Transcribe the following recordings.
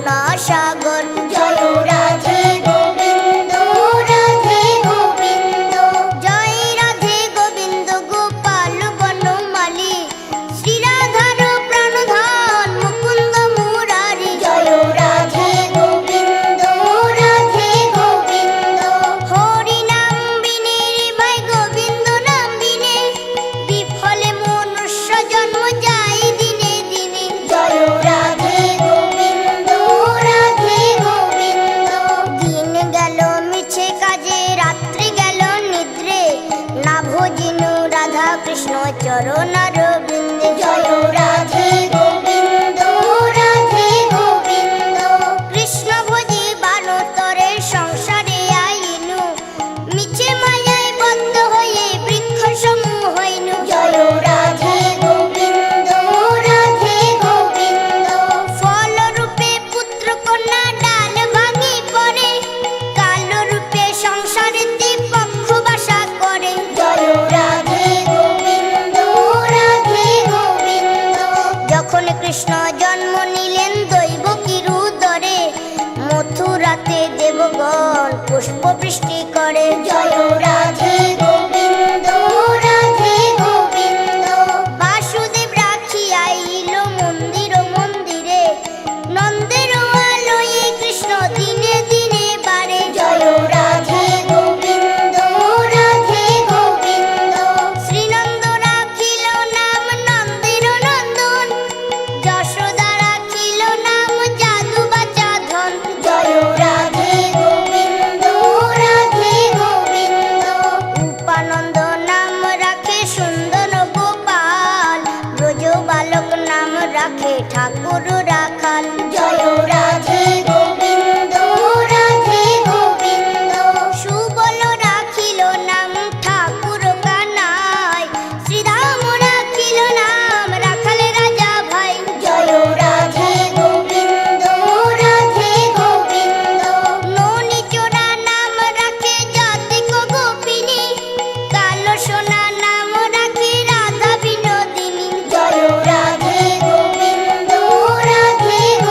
করুণা সাগর। জয় রাধে গোবিন্দ রাধে গোবিন্দ, জয় রাধে গোবিন্দ গোপাল বনমালী, শ্রীরাধার প্রাণধন মুকুন্দ মুরারি। জয় রাধে গোবিন্দ রাধে গোবিন্দ, হরি নাম বিনে ভাই গোবিন্দ নাম বিনে, বিফলে মনুষ্য জন্ম যায় দিনে দিনে। জয় রাধে গোবিন্দ রাধে গোবিন্দ, দিন গেল মিছে কাজে রাত্রি গেল নিদ্রে, না ভজিনু রাধা কৃষ্ণ চরণার বৃন্দে। জয় রাধে গোবিন্দ রাধে গোবিন্দ, কৃষ্ণ ভজি বানতরে সংসারে আইনু, মিছে মায়ায় বদ্ধ হয়ে বৃক্ষ সমূহ হইনু। জয় রাধে গোবিন্দ রাধে গোবিন্দ, ফল রূপে পুত্র কন্যা ডাল ভাঙি পড়ে, কাল রূপে সংসারেতে পক্ষ বাসা করে। জয় রাধে গোবিন্দ রাধে গোবিন্দ, যখন কৃষ্ণ জন্ম নিলেন দৈবকীর উদরে, মথুরাতে দেবগণ পুষ্প বৃষ্টি করে। জয় রাধে গোবিন্দ রাধে গোবিন্দ, বাসুদেব রাখি আইল মন্দির মন্দিরে, নন্দের আলোয়ে কৃষ্ণ দিনে দিনে বাড়ে। জয় রাধে গোবিন্দ রাধে গোবিন্দ, শ্রীনন্দ রাখিল নাম নন্দের নন্দন, যশোদা রাখিল নাম জাদু বাচা ধন। জয় রাধে গোবিন্দ রাধে গোবিন্দ, উপানন্দ নাম রাখে সুন্দর গোপাল, ব্রজ বালক নাম রাখে ঠাকুর রাখাল। জয় রাধে গোবিন্দ রাধে গোবিন্দ, সুবল রাখিল নাম ঠাকুর কানাই, শ্রীরাম রাখিল নাম রাখাল রাজা ভাই। জয় রাধে গোবিন্দ রাধে গোবিন্দ, ননি চোরা নাম রাখে জাতিক গোপিনী, কালো সোনা নাম রাখে রাধা বিনোদিনী। জয় রাধে গোবিন্দ রাধে গোবিন্দ,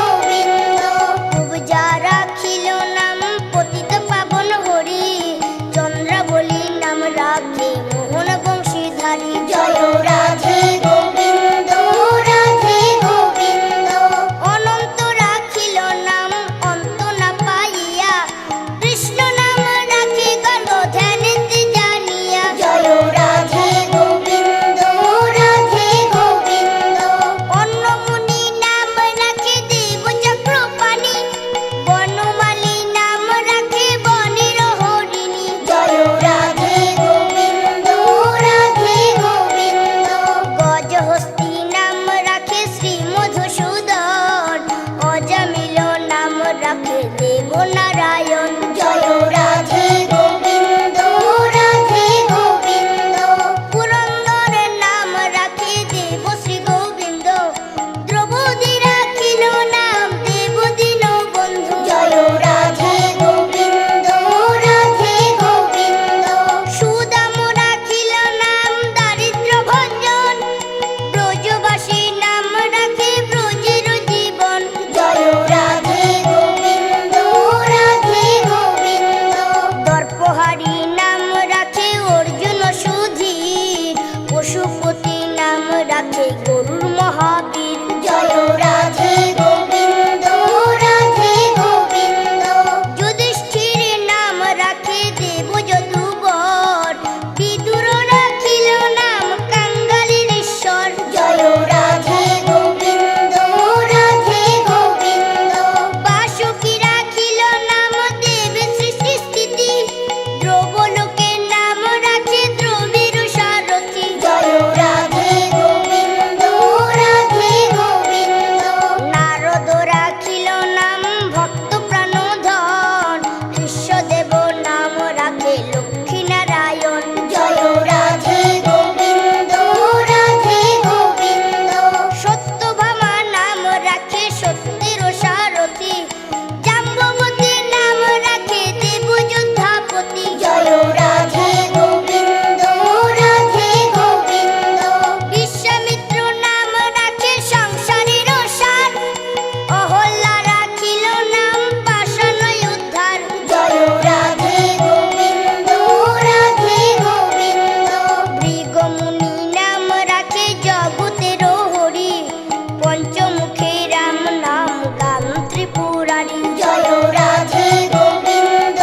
পঞ্চমুখী রাম নাম গান ত্রিপুরারি। জয় রাধে গোবিন্দ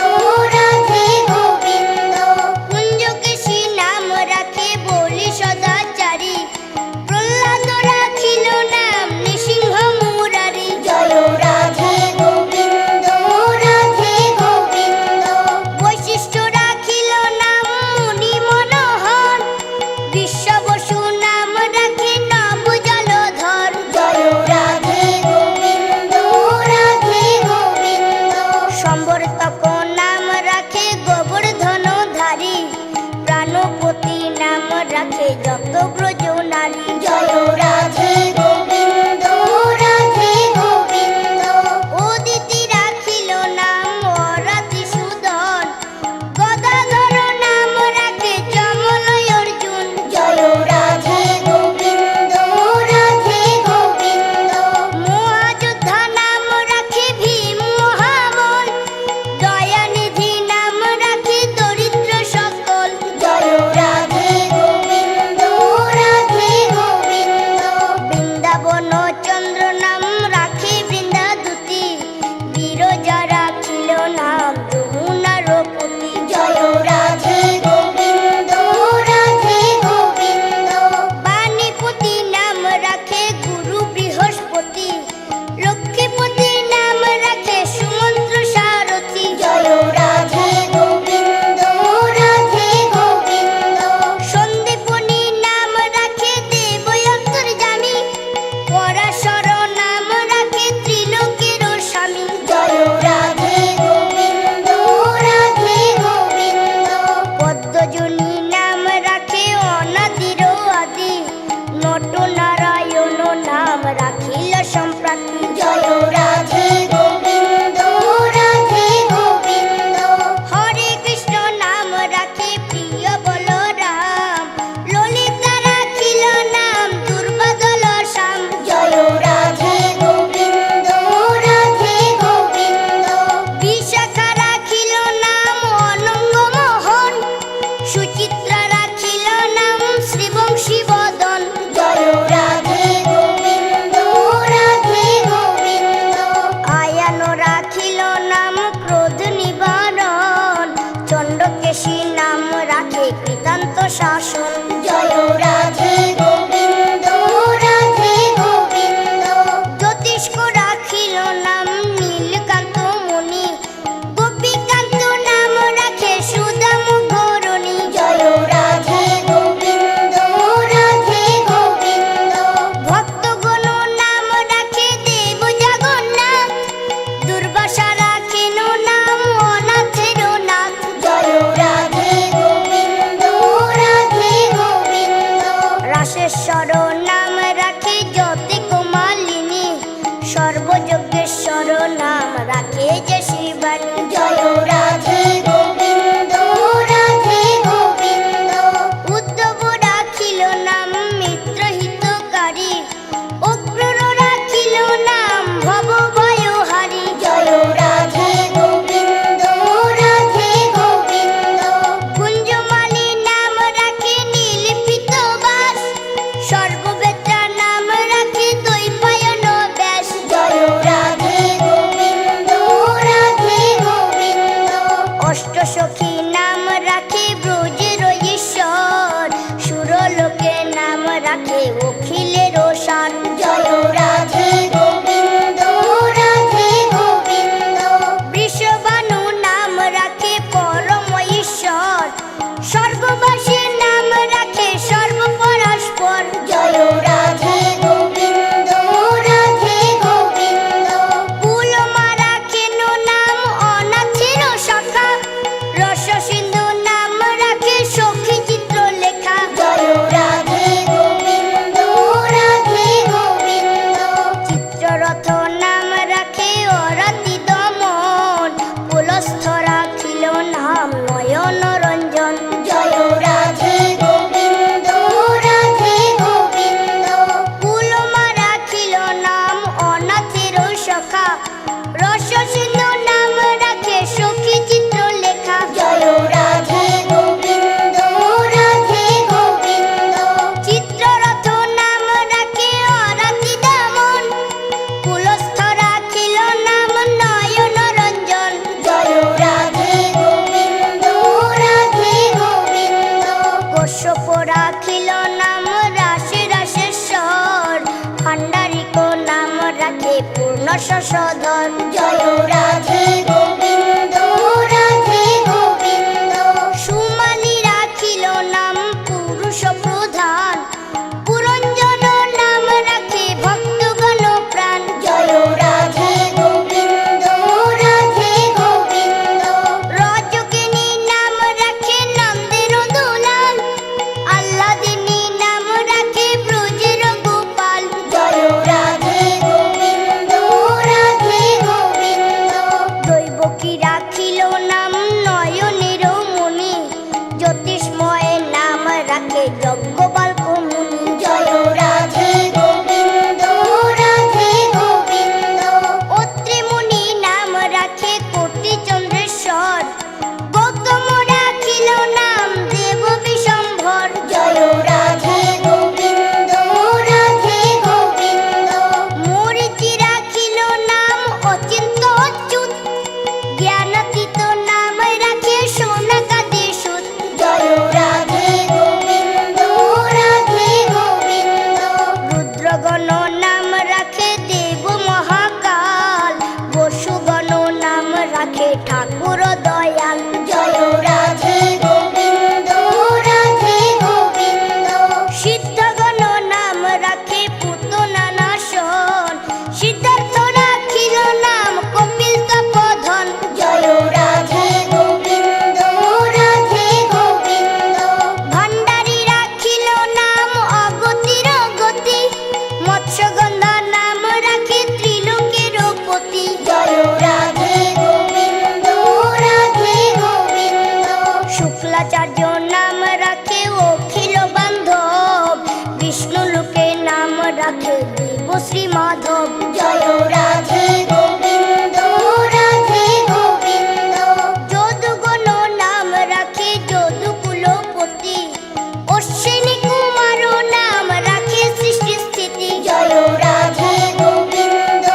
রাধে গোবিন্দ, কুঞ্জকেশী নাম রাখে বলি সদাচারী, প্রহ্লাদ রাখিল নাম নৃসিংহ মুরারি। জয় রাধে গোবিন্দ রাধে গোবিন্দ, বৈশিষ্ট্য রাখিল নাম মুনি মনোহর, বিশ্ব বসু নাম রাখে নব জলধর। জয় রাধে গোবিন্দ রাধে গোবিন্দ, সম্বর্তক নাম রাখে গোবর্ধন ধারী, প্রাণপতি নাম রাখে যত ব্রজ নারী। জয় রাধে গোবিন্দ রাধে গোবিন্দ, উদিতি রাখিল নাম অরাতি সুধন, গদাধর নাম রাখে যমলয় অর্জুন। জয় রাধে গোবিন্দ রাধে গোবিন্দ, মহাযোদ্ধা নাম রাখে ভীম মহাবল, দয়ানিধি নাম রাখে দরিদ্র সকল। জয় রাধে গোবিন্দ রাধে গোবিন্দ, বৃন্দাবন চন্দ্র নাম রাখে বৃন্দাদূতি, বিরজা রাখিল নাম যমুনার পতি। জয় রাধে গোবিন্দ রাধে গোবিন্দ, বাণীপতি নাম রাখে গুরু বৃহস্পতি, লক্ষ্মীপতি নাম রাখে সুমন্ত্র সারথি। জয় রাধে গোবিন্দ রাধে গোবিন্দ, সন্দীপনী নাম রাখে দেবয়ন্তর্যামী, পরাশ শশধর। জয় রাধে গোবিন্দ রাধে গোবিন্দ। সুমালি রাখিল নাম পুরুষ প্রধান, পুরঞ্জন নাম রাখে ভক্তগণ প্রাণ। জয় রাধে গোবিন্দ রাধে গোবিন্দ। রজকিনী নাম রাখে নন্দের দুলাল, আল্লাদিনী নাম রাখে ব্রজের গোপাল। জয় রাধে গোবিন্দ রাধে গোবিন্দ। দৈবকী রাখিল নাম নয়নের মণি, জ্যোতিষ্ময় নাম রাখে যজ্ঞবাল্ক মুনি। জয় রাধে গোবিন্দ রাধে গোবিন্দ। অত্রি মুনি নাম রাখে কোটি চন্দ্রেশ্বর, গৌতম রাখিল নাম দেব বিশম্ভর। জয় রাধে গোবিন্দ রাধে গোবিন্দ। মরীচি রাখিল নাম অচিন্ত অচ্যুত, জ্ঞানাতীত নাম রাখে সোনাকাদি সুত। জয় রাধে গোবিন্দ রাধে গোবিন্দ। রুদ্রগণ নাম রাখে দেব মহাকাল, বসুগণ নাম রাখে ঠাকুর দয়াল। জয় রাধে গোবিন্দ রাধে গোবিন্দ। সিদ্ধগণ নাম রাখে পুতনা নাশন, সিদ্ধার্থ রাখিল নাম কপিল তপোধন। জয় রাধে গোবিন্দ রাধে গোবিন্দ। ভান্ডারী রাখিল নাম অগতির গতি, মৎস্যগন্ধা নাম রাখে ত্রিলোকের পতি। জয় রাধে গোবিন্দ রাধে গোবিন্দ। শুক্লাচার্য নাম রাখে অখিল বান্ধব, বিষ্ণু লোকে নাম রাখে দেব শ্রী মাধব। জয় রাধে গোবিন্দ রাধে গোবিন্দ। যদুগণ নাম রাখে যদুকুলপতি, অশ্বিনী কুমার নাম রাখে সৃষ্টি স্থিতি। জয় রাধে গোবিন্দ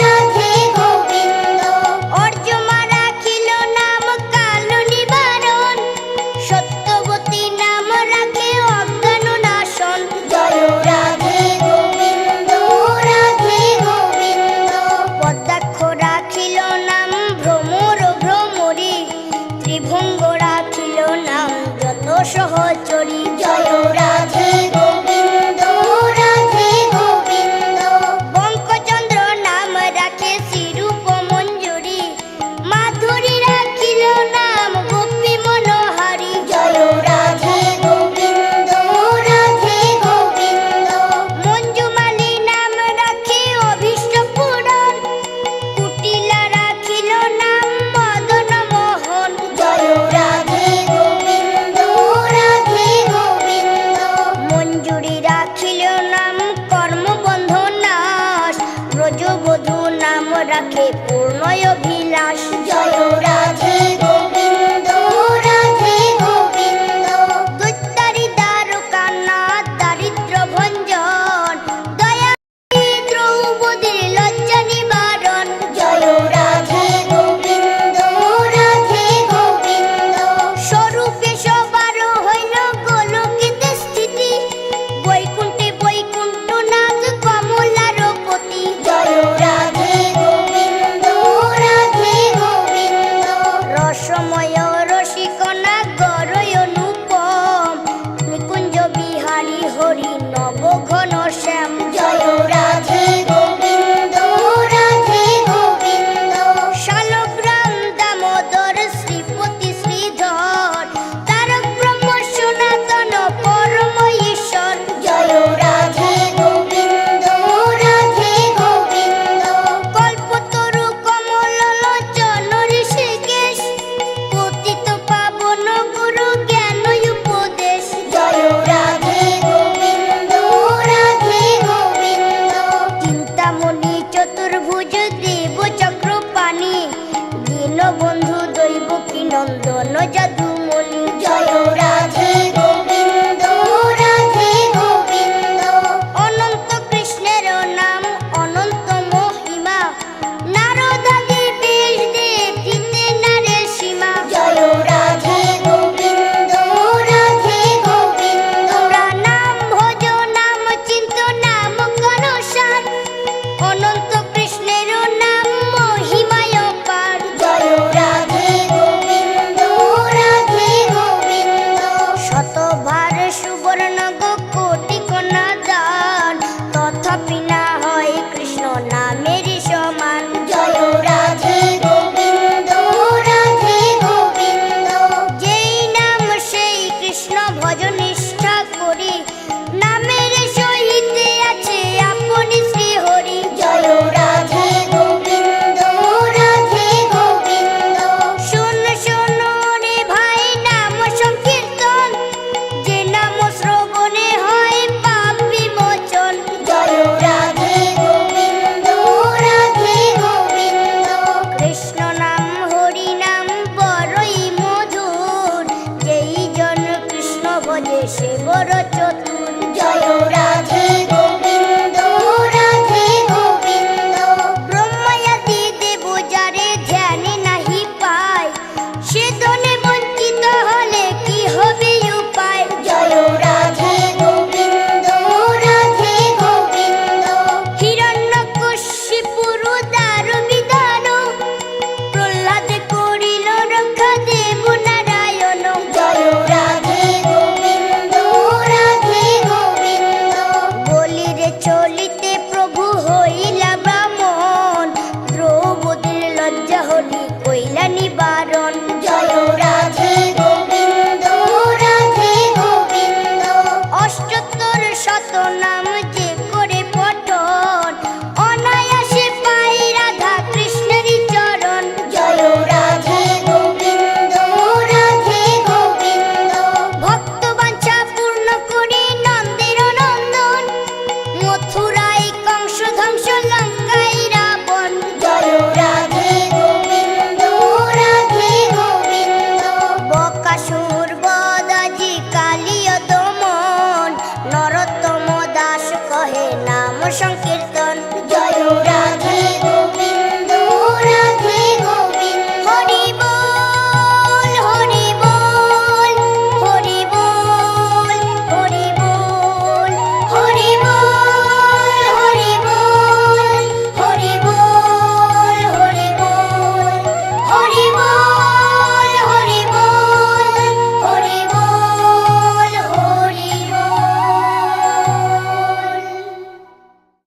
রাধে গোবিন্দ। অর্যমা রাখিল নাম কাল নিবারণ, সত্যবতী নাম রাখে অজ্ঞান নাশন। জয় রাধে গোবিন্দ রাধে গোবিন্দ। পদ্মাক্ষ রাখিল নাম ভ্রমর ভ্রমরী, ত্রিভঙ্গ রাখিল নাম যত সহচরী। জয় রাধে গোবিন্দ রাধে গোবিন্দ। বঙ্কচন্দ্র নাম রাখে শ্রীরূপ মঞ্জুরি, মাধুরী রাখিল নাম গোপী মনোহারী। জয় রাধে গোবিন্দ রাধে গোবিন্দ। মঞ্জুমালী নাম রাখে অভীষ্ট পূরণ, কুটিলা রাখিল নাম মদন মোহন। জয় রাধে গোবিন্দ রাধে গোবিন্দ। মঞ্জুরি রাখিল নাম কর্মবন্ধ নাশ, ব্রজবধূ নাম রাখে পূর্ণয় অভিলাষ। জয় রাধে গোবিন্দ রাধে গোবিন্দ। দৈত্যারি দ্বারকানাথ দারিদ্র ভঞ্জন, দয়া দ্রৌপদীর লজ্জা নিবারণ। জয় রাধে গোবিন্দ রাধে গোবিন্দ। স্বরূপে সবার হইল গোলকেতে স্থিতি, বৈকুণ্ঠে বৈকুণ্ঠনাথ কমলার পতি। জয় রাধে গোবিন্দ রাধে সংকীর্তন